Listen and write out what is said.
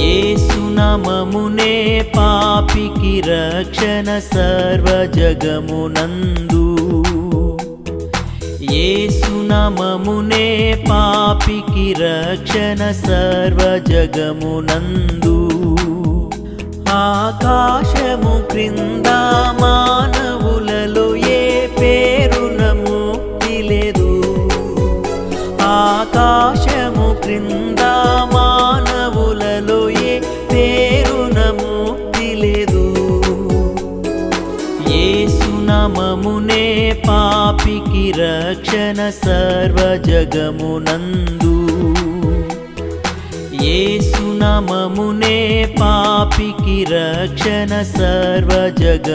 యేసునామమునే పాపికి రక్షణ సర్వజగమునందు. యేసునామమునే పాపికి రక్షణ సర్వజగమునందు. ఆకాశము క్రింద మానవులలో ఏ పేరున ముక్తి లేదు. ఆకాశము క్రింద మానవులలో ఏ పేరున ముక్తి లేదు. యేసునామమునే పాపికి రక్షణ సర్వజగమునందు. యేసునామమునే పాపికి రక్షణ సర్వజగమునందు.